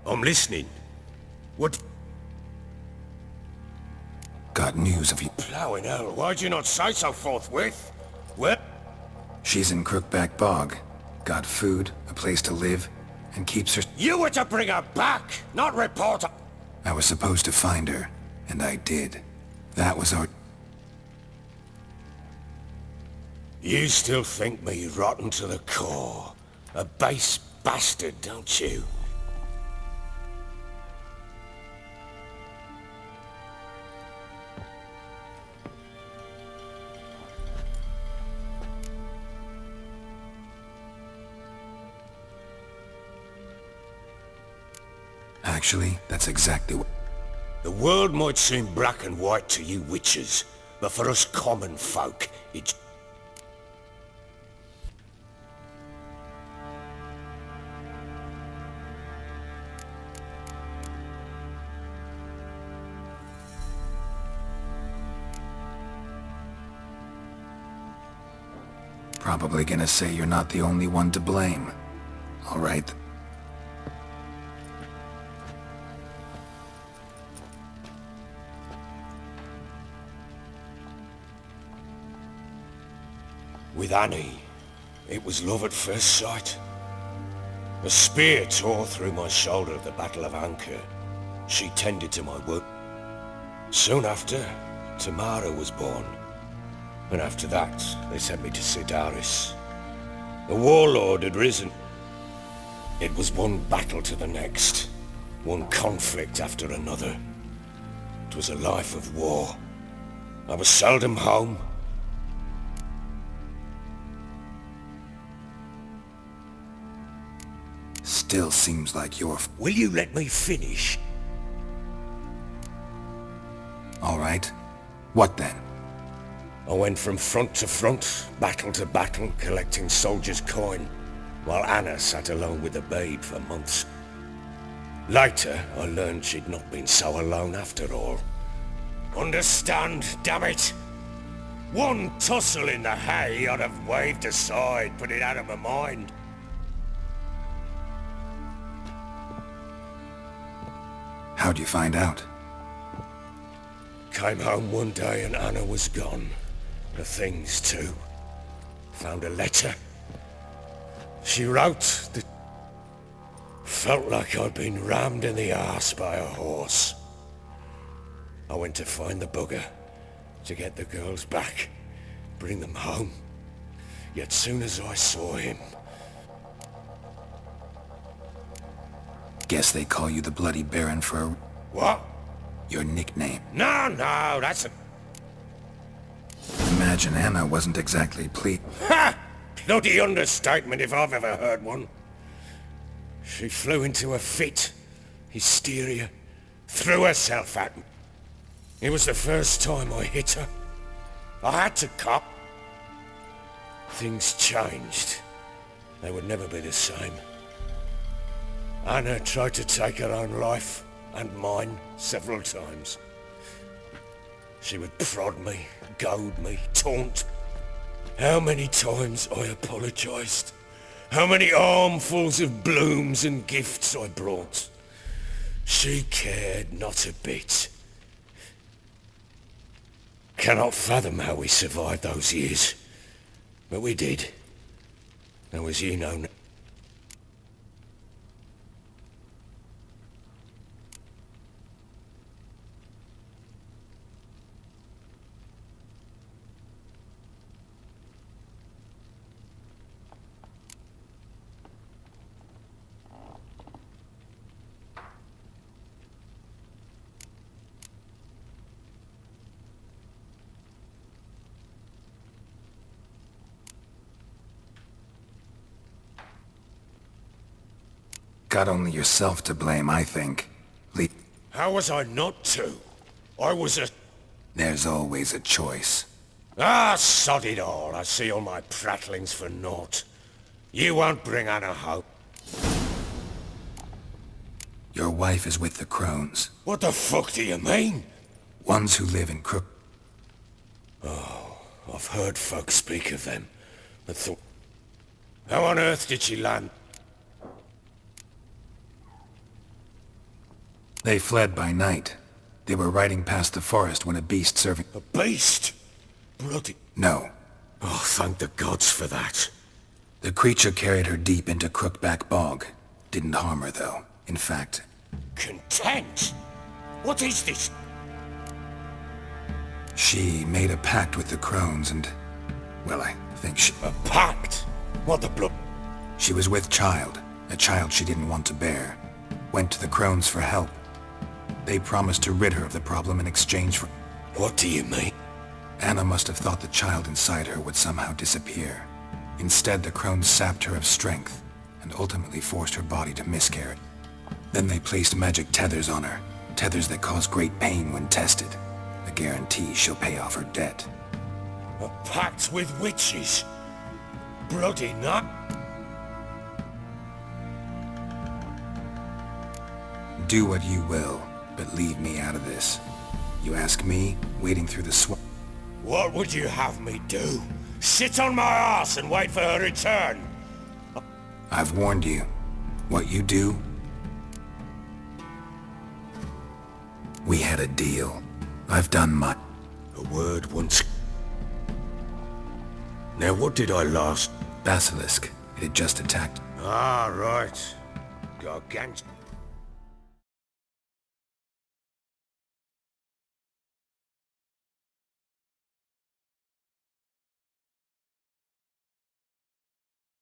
I'm listening. What? Got news of you. Plowing hell, why'd you not say so forthwith? Where? She's in Crookback Bog. Got food, a place to live, and keeps her... You were to bring her back, not report her. I was supposed to find her, and I did. That was our... You still think me rotten to the core. A base bastard, don't you? Actually, that's exactly what... The world might seem black and white to you witches, but for us common folk, it's... Probably gonna say you're not the only one to blame. All right. With Annie, it was love at first sight. A spear tore through my shoulder at the Battle of Anchor. She tended to my work. Soon after, Tamara was born. And after that, they sent me to Sidaris. The warlord had risen. It was one battle to the next. One conflict after another. It was a life of war. I was seldom home. Still seems like you're... Will you let me finish? All right. What then? I went from front to front, battle to battle, collecting soldiers' coin, while Anna sat alone with the babe for months. Later, I learned she'd not been so alone after all. Understand, damn it! One tussle in the hay I'd have waved aside, put it out of my mind. How'd you find out? Came home one day and Anna was gone. The things too. Found a letter. She wrote that... Felt like I'd been rammed in the arse by a horse. I went to find the bugger, to get the girls back, bring them home. Yet soon as I saw him... Guess they call you the Bloody Baron for a... What? Your nickname. No, that's a... Imagine Anna wasn't exactly pleased. Ha! Bloody understatement if I've ever heard one. She flew into a fit, hysteria, threw herself at me. It was the first time I hit her. I had to cop. Things changed. They would never be the same. Anna tried to take her own life, and mine, several times. She would prod me, goad me, taunt. How many times I apologized. How many armfuls of blooms and gifts I brought. She cared not a bit. Cannot fathom how we survived those years. But we did. Now, as you know... Got only yourself to blame, I think. How was I not to? I was a... There's always a choice. Ah, sod it all. I see all my prattlings for naught. You won't bring Anna home. Your wife is with the crones. What the fuck do you mean? Ones who live in Crook... Oh, I've heard folk speak of them. But thought... How on earth did she land? They fled by night. They were riding past the forest when a beast serving... A beast? Bloody... No. Oh, thank the gods for that. The creature carried her deep into Crookback Bog. Didn't harm her, though. In fact... Content? What is this? She made a pact with the crones and... well, I think she... A pact? What the blood? She was with child. A child she didn't want to bear. Went to the crones for help. They promised to rid her of the problem in exchange for... What do you mean? Anna must have thought the child inside her would somehow disappear. Instead, the crones sapped her of strength, and ultimately forced her body to miscarry. Then they placed magic tethers on her, tethers that cause great pain when tested. A guarantee she'll pay off her debt. A pact with witches? Bloody nut. Do what you will, but leave me out of this. You ask me, wading through the swamp... What would you have me do? Sit on my ass and wait for her return? I've warned you. What you do... We had a deal. I've done my... A word once... Now what did I last... Basilisk. It had just attacked. Ah, right. Gargantuan.